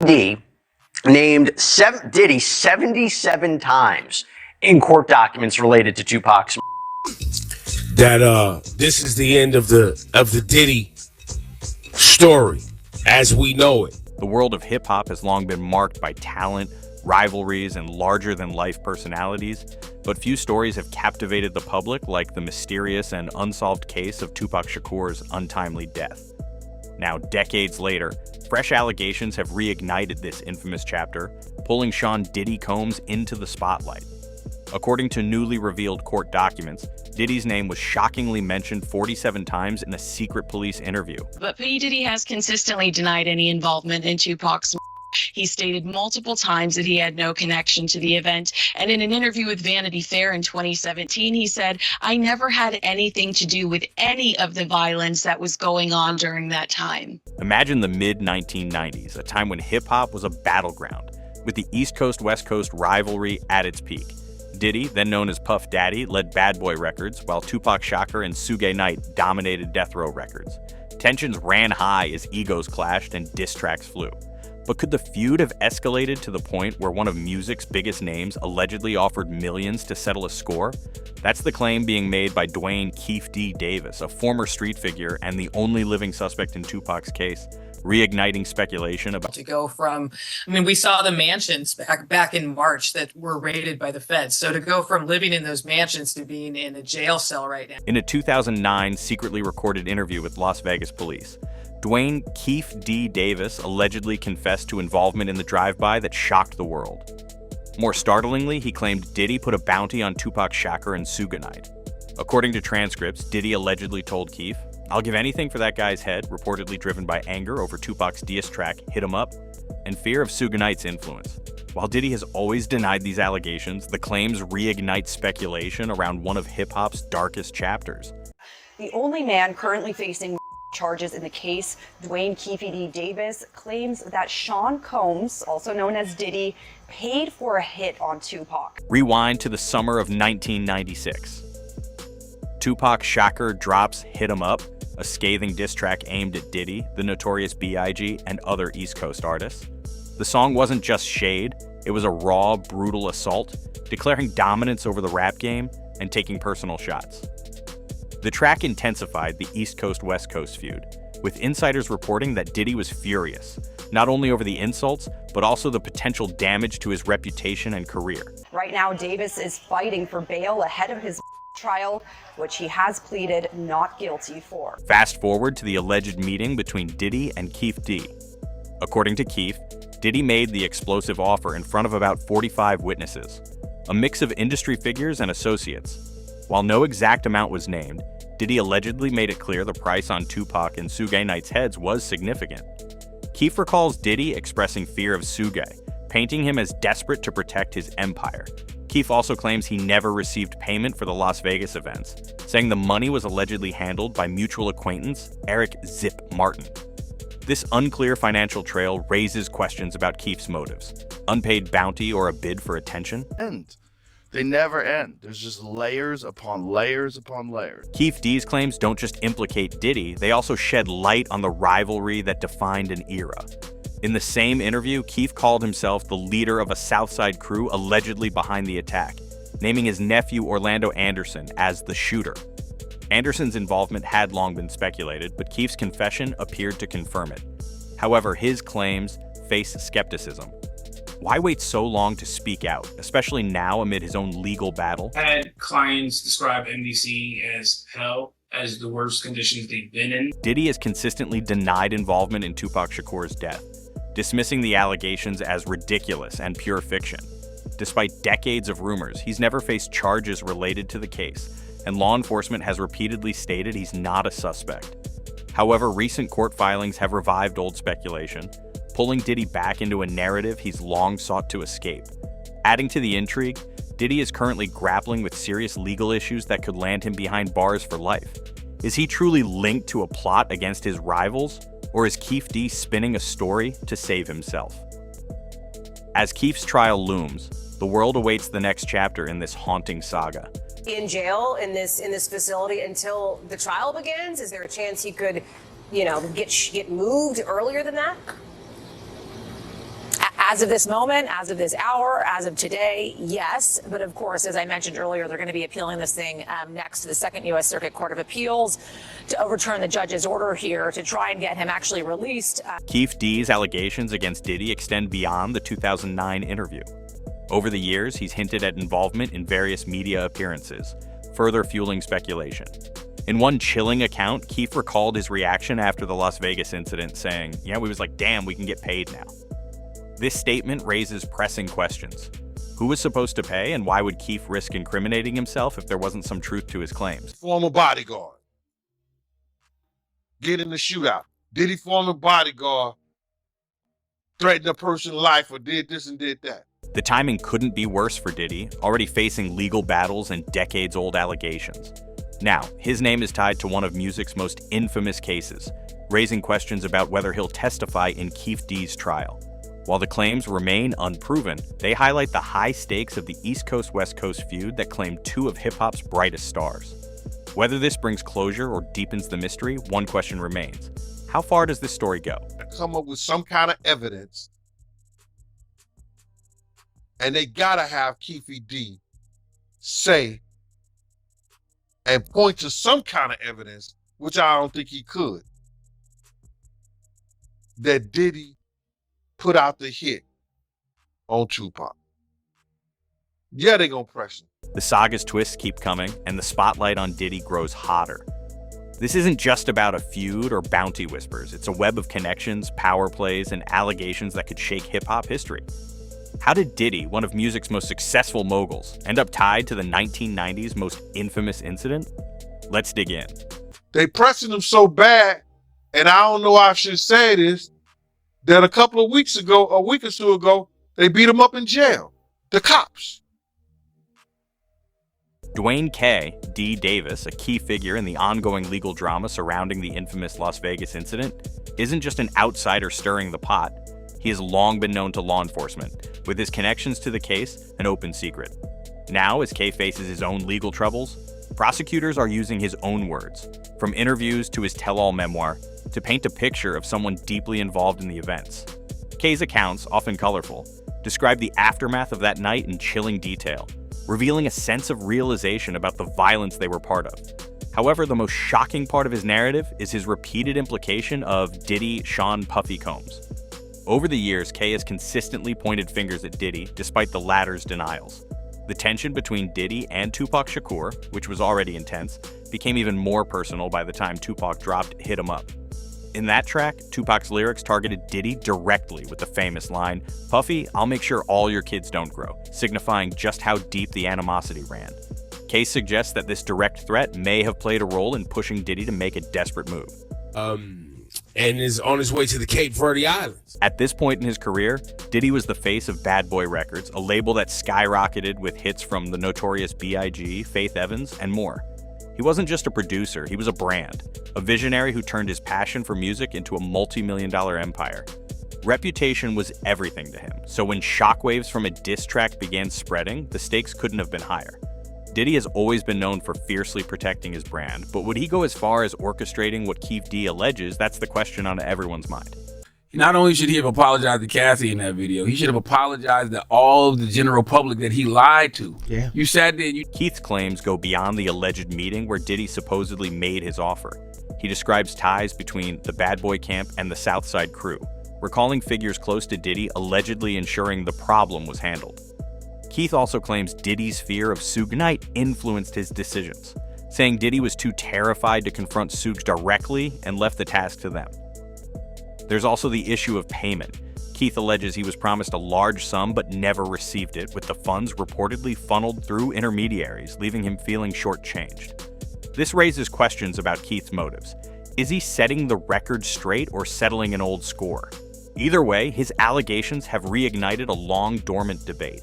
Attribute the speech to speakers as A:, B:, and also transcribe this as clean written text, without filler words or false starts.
A: D named Diddy 77 times in court documents related to Tupac's.
B: That this is the end of the Diddy story as we know it.
C: The world of hip-hop has long been marked by talent, rivalries, and larger-than-life personalities, but few stories have captivated the public like the mysterious and unsolved case of Tupac Shakur's untimely death. Now, decades later, fresh allegations have reignited this infamous chapter, pulling Sean Diddy Combs into the spotlight. According to newly revealed court documents, Diddy's name was shockingly mentioned 47 times in a secret police interview.
D: But P. Diddy has consistently denied any involvement in Tupac's. He stated multiple times that he had no connection to the event. And in an interview with Vanity Fair in 2017, he said, "I never had anything to do with any of the violence that was going on during that time."
C: Imagine the mid-1990s, a time when hip-hop was a battleground, with the East Coast-West Coast rivalry at its peak. Diddy, then known as Puff Daddy, led Bad Boy Records, while Tupac Shakur and Suge Knight dominated Death Row Records. Tensions ran high as egos clashed and diss tracks flew. But could the feud have escalated to the point where one of music's biggest names allegedly offered millions to settle a score? That's the claim being made by Duane Keefe D. Davis, a former street figure and the only living suspect in Tupac's case, reigniting speculation about...
E: To go from, we saw the mansions back in March that were raided by the feds. So to go from living in those mansions to being in a jail cell right now.
C: In a 2009 secretly recorded interview with Las Vegas police, Duane Keefe D. Davis allegedly confessed to involvement in the drive-by that shocked the world. More startlingly, he claimed Diddy put a bounty on Tupac Shakur and Suge Knight. According to transcripts, Diddy allegedly told Keefe, "I'll give anything for that guy's head," reportedly driven by anger over Tupac's diss track Hit 'Em Up and fear of Suge Knight's influence. While Diddy has always denied these allegations, the claims reignite speculation around one of hip-hop's darkest chapters.
F: The only man currently facing charges in the case, Duane Keefe D. Davis, claims that Sean Combs, also known as Diddy, paid for a hit on Tupac.
C: Rewind to the summer of 1996. Tupac Shakur drops Hit 'Em Up, a scathing diss track aimed at Diddy, the Notorious B.I.G., and other East Coast artists. The song wasn't just shade, it was a raw, brutal assault, declaring dominance over the rap game and taking personal shots. The track intensified the East Coast-West Coast feud, with insiders reporting that Diddy was furious, not only over the insults, but also the potential damage to his reputation and career.
F: Right now, Davis is fighting for bail ahead of his trial, which he has pleaded not guilty for.
C: Fast forward to the alleged meeting between Diddy and Keefe D. According to Keefe, Diddy made the explosive offer in front of about 45 witnesses, a mix of industry figures and associates. While no exact amount was named, Diddy allegedly made it clear the price on Tupac and Suge Knight's heads was significant. Keefe recalls Diddy expressing fear of Suge, painting him as desperate to protect his empire. Keefe also claims he never received payment for the Las Vegas events, saying the money was allegedly handled by mutual acquaintance Eric "Zip" Martin. This unclear financial trail raises questions about Keefe's motives. Unpaid bounty or a bid for attention?
G: They never end. There's just layers upon layers upon layers.
C: Keefe D's claims don't just implicate Diddy, they also shed light on the rivalry that defined an era. In the same interview, Keefe called himself the leader of a Southside crew allegedly behind the attack, naming his nephew Orlando Anderson as the shooter. Anderson's involvement had long been speculated, but Keefe's confession appeared to confirm it. However, his claims face skepticism. Why wait so long to speak out, especially now amid his own legal battle?
H: I had clients describe NBC as hell, as the worst conditions they've been in.
C: Diddy has consistently denied involvement in Tupac Shakur's death, dismissing the allegations as ridiculous and pure fiction. Despite decades of rumors, he's never faced charges related to the case, and law enforcement has repeatedly stated he's not a suspect. However, recent court filings have revived old speculation, pulling Diddy back into a narrative he's long sought to escape. Adding to the intrigue, Diddy is currently grappling with serious legal issues that could land him behind bars for life. Is he truly linked to a plot against his rivals, or is Keefe D spinning a story to save himself? As Keefe's trial looms, the world awaits the next chapter in this haunting saga.
I: In jail in this facility until the trial begins? Is there a chance he could, get moved earlier than that? As of this moment, as of this hour, as of today, yes. But of course, as I mentioned earlier, they're going to be appealing this thing next to the Second U.S. Circuit Court of Appeals to overturn the judge's order here to try and get him actually released.
C: Keefe D's allegations against Diddy extend beyond the 2009 interview. Over the years, he's hinted at involvement in various media appearances, further fueling speculation. In one chilling account, Keefe recalled his reaction after the Las Vegas incident, saying, "Yeah, we was like, damn, we can get paid now." This statement raises pressing questions. Who was supposed to pay, and why would Keefe risk incriminating himself if there wasn't some truth to his claims?
B: Former bodyguard. Get in the shootout. Diddy, former bodyguard, threatened a person's life or did this and did that.
C: The timing couldn't be worse for Diddy, already facing legal battles and decades-old allegations. Now, his name is tied to one of music's most infamous cases, raising questions about whether he'll testify in Keefe D's trial. While the claims remain unproven, they highlight the high stakes of the East Coast-West Coast feud that claimed two of hip-hop's brightest stars. Whether this brings closure or deepens the mystery, one question remains. How far does this story go?
B: Come up with some kind of evidence, and they gotta have Keefe D say and point to some kind of evidence, which I don't think he could, that Diddy put out the hit on Tupac. Yeah, they gonna press him.
C: The saga's twists keep coming, and the spotlight on Diddy grows hotter. This isn't just about a feud or bounty whispers. It's a web of connections, power plays, and allegations that could shake hip-hop history. How did Diddy, one of music's most successful moguls, end up tied to the 1990s most infamous incident? Let's dig in.
B: They pressing him so bad, and I don't know how I should say this, that a couple of weeks ago, a week or so ago, they beat him up in jail. The cops.
C: Duane K. D. Davis, a key figure in the ongoing legal drama surrounding the infamous Las Vegas incident, isn't just an outsider stirring the pot. He has long been known to law enforcement, with his connections to the case an open secret. Now, as K faces his own legal troubles, prosecutors are using his own words, from interviews to his tell-all memoir, to paint a picture of someone deeply involved in the events. K's accounts, often colorful, describe the aftermath of that night in chilling detail, revealing a sense of realization about the violence they were part of. However, the most shocking part of his narrative is his repeated implication of Diddy Sean Puffy Combs. Over the years, K has consistently pointed fingers at Diddy, despite the latter's denials. The tension between Diddy and Tupac Shakur, which was already intense, became even more personal by the time Tupac dropped Hit 'Em Up. In that track, Tupac's lyrics targeted Diddy directly with the famous line, "Puffy, I'll make sure all your kids don't grow," signifying just how deep the animosity ran. Case suggests that this direct threat may have played a role in pushing Diddy to make a desperate move.
B: And is on his way to the Cape Verde Islands.
C: At this point in his career, Diddy was the face of Bad Boy Records, a label that skyrocketed with hits from the notorious B.I.G., Faith Evans, and more. He wasn't just a producer, he was a brand, a visionary who turned his passion for music into a multi-million-dollar empire. Reputation was everything to him, so when shockwaves from a diss track began spreading, the stakes couldn't have been higher. Diddy has always been known for fiercely protecting his brand, but would he go as far as orchestrating what Keefe D alleges? That's the question on everyone's mind.
J: Not only should he have apologized to Cassie in that video, he should have apologized to all of the general public that he lied to.
B: Yeah.
J: You sat there.
C: Keith's claims go beyond the alleged meeting where Diddy supposedly made his offer. He describes ties between the Bad Boy camp and the Southside crew, recalling figures close to Diddy allegedly ensuring the problem was handled. Keefe also claims Diddy's fear of Suge Knight influenced his decisions, saying Diddy was too terrified to confront Suge directly and left the task to them. There's also the issue of payment. Keefe alleges he was promised a large sum but never received it, with the funds reportedly funneled through intermediaries, leaving him feeling shortchanged. This raises questions about Keith's motives. Is he setting the record straight or settling an old score? Either way, his allegations have reignited a long dormant debate.